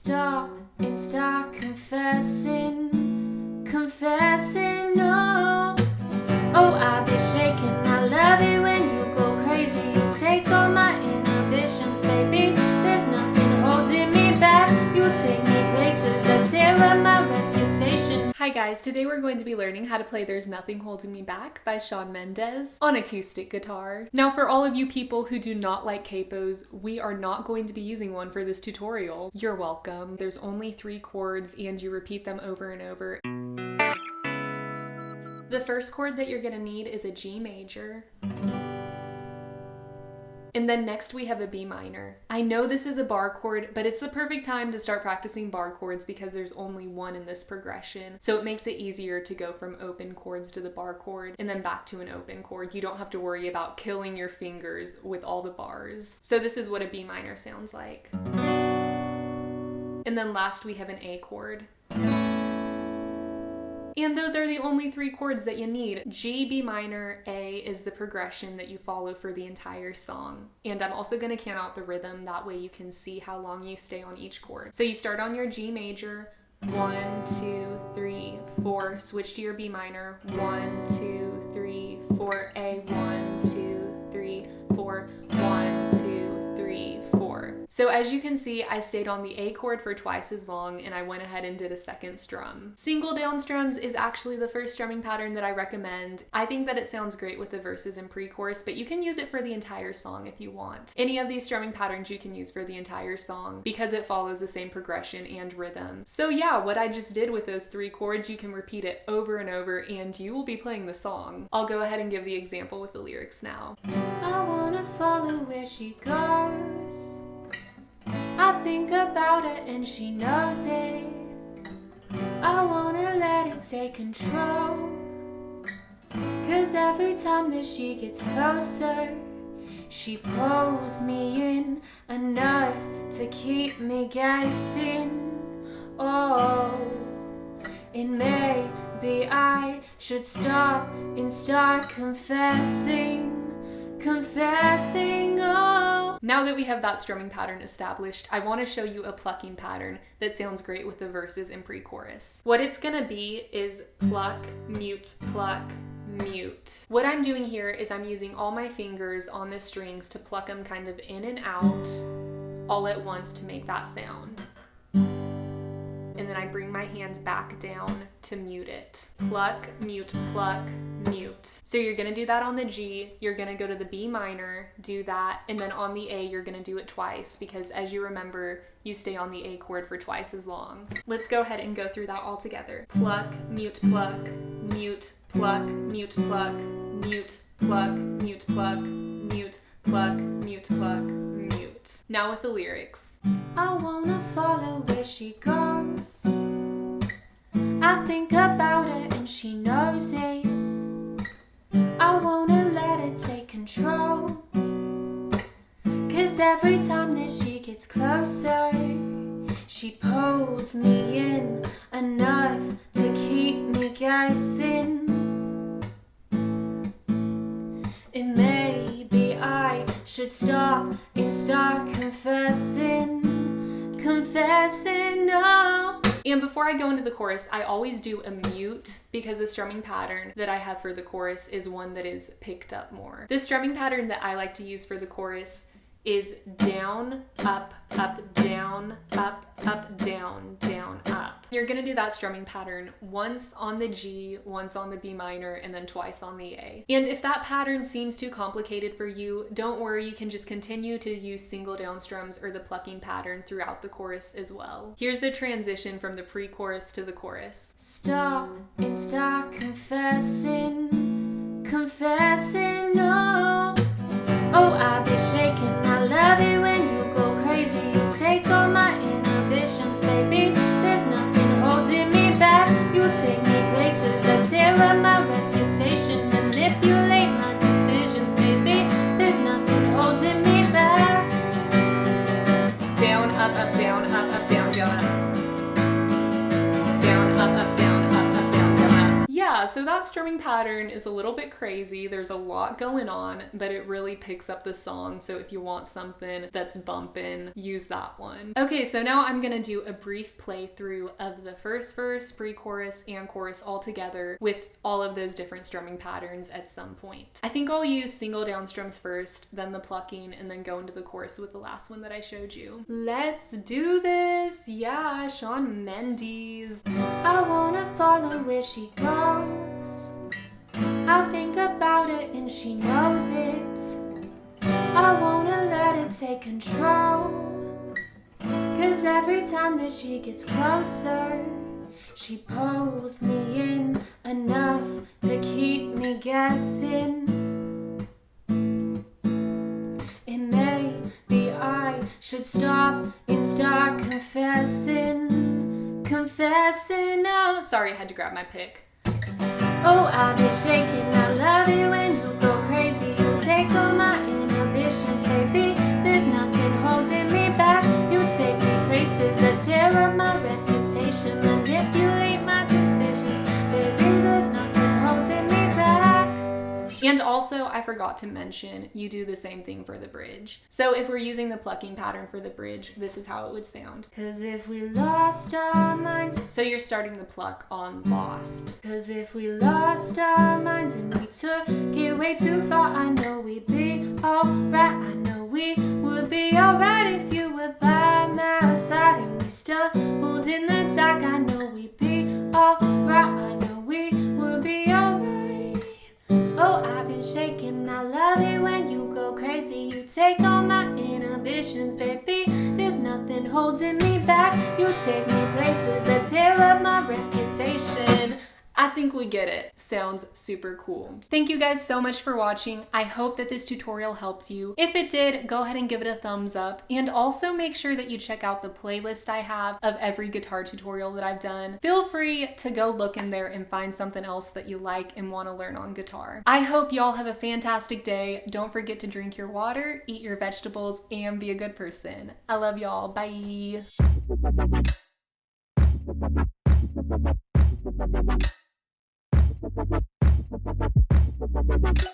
Stop and start confessing, confessing, no. Oh, I be shaking, I love it when you go crazy. You take all my inhibitions, baby. There's nothing holding me back. You take me places that tear up my reputation. Hi guys, today we're going to be learning how to play There's Nothing Holding Me Back by Shawn Mendes on acoustic guitar. Now for all of you people who do not like capos, we are not going to be using one for this tutorial. You're welcome. There's only 3 chords and you repeat them over and over. The first chord that you're gonna need is a G major. And then next we have a B minor. I know this is a bar chord, but it's the perfect time to start practicing bar chords because there's only one in this progression. So it makes it easier to go from open chords to the bar chord and then back to an open chord. You don't have to worry about killing your fingers with all the bars. So this is what a B minor sounds like. And then last we have an A chord. And those are the only 3 chords that you need. G, B minor, A is the progression that you follow for the entire song. And I'm also gonna count out the rhythm, that way you can see how long you stay on each chord. So you start on your G major, 1, 2, 3, 4, switch to your B minor, 1, 2, 3, 4, A, 1, 2, 3, 4, 1, 2, 3, 4. So as you can see, I stayed on the A chord for twice as long and I went ahead and did a second strum. Single down strums is actually the first strumming pattern that I recommend. I think that it sounds great with the verses and pre-chorus, but you can use it for the entire song if you want. Any of these strumming patterns you can use for the entire song because it follows the same progression and rhythm. So yeah, what I just did with those 3 chords, you can repeat it over and over and you will be playing the song. I'll go ahead and give the example with the lyrics now. I wanna follow where she goes. I think about it and she knows it. I wanna let it take control. Cause every time that she gets closer, she pulls me in enough to keep me guessing. Oh, and maybe I should stop and start confessing, confessing, oh. Now that we have that strumming pattern established, I want to show you a plucking pattern that sounds great with the verses and pre-chorus. What it's gonna be is pluck, mute, pluck, mute. What I'm doing here is I'm using all my fingers on the strings to pluck them kind of in and out all at once to make that sound. And then I bring my hands back down to mute it. Pluck, mute, pluck, mute. So you're gonna do that on the G, you're gonna go to the B minor, do that, and then on the A you're gonna do it twice because as you remember, you stay on the A chord for twice as long. Let's go ahead and go through that all together. Pluck, mute, pluck, mute, pluck, mute, pluck, mute, pluck, mute, pluck, mute, pluck, mute, pluck, mute. Now with the lyrics. I wanna follow where she goes. I think about it and she knows it. I wanna let it take control. Cause every time that she gets closer, she pulls me in enough to keep me guessing. And maybe I should stop and start confessing, confessing, no. And before I go into the chorus, I always do a mute because the strumming pattern that I have for the chorus is one that is picked up more. The strumming pattern that I like to use for the chorus is down, up, down, up, down, down, up. You're gonna do that strumming pattern once on the G, once on the B minor, and then twice on the A. And if that pattern seems too complicated for you, don't worry, you can just continue to use single down strums or the plucking pattern throughout the chorus as well. Here's the transition from the pre-chorus to the chorus. Stop and start confessing, confessing, no. Oh, I be shaking, I love it when you go crazy. You take all my inhibitions, baby. There's nothing holding me back. You take me places that tear up my reputation, manipulate my decisions, baby. There's nothing holding me back. Down, up, down, down, down, up. Down, up, down, down, down, up. Yeah, so so that strumming pattern is a little bit crazy. There's a lot going on, but it really picks up the song. So if you want something that's bumping, use that one. Okay, so now I'm gonna do a brief playthrough of the first verse, pre-chorus, and chorus all together with all of those different strumming patterns at some point. I think I'll use single down strums first, then the plucking, and then go into the chorus with the last one that I showed you. Let's do this! Yeah, Shawn Mendes. I wanna follow where she goes. I think about it and she knows it. I wanna let it take control. 'Cause every time that she gets closer, she pulls me in enough to keep me guessing. And maybe I should stop and start confessing. Oh, sorry, I had to grab my pick. Oh, I've been shaking. I love it when you go crazy. You take all my inhibitions, baby. There's nothing holding me back. You take me places that tear up my reputation, manipulate my decisions. Baby, there's nothing holding me back. And also, I forgot to mention, you do the same thing for the bridge. So if we're using the plucking pattern for the bridge, this is how it would sound. 'Cause if we lost our minds. So you're starting the pluck on lost. 'Cause if we lost our minds and we took it way too far, I know we'd be alright. I know we would be alright if you were by my side and we stumbled in the dark. I know we'd be alright. I know we would be alright. Oh, I've been shaking. I love it when you go crazy. You take all my inhibitions, baby. There's nothing holding me back. You take me places that tear up my reputation. I think we get it. Sounds super cool. Thank you guys so much for watching. I hope that this tutorial helped you. If it did, go ahead and give it a thumbs up. And also make sure that you check out the playlist I have of every guitar tutorial that I've done. Feel free to go look in there and find something else that you like and want to learn on guitar. I hope y'all have a fantastic day. Don't forget to drink your water, eat your vegetables, and be a good person. I love y'all. Bye. Thank you.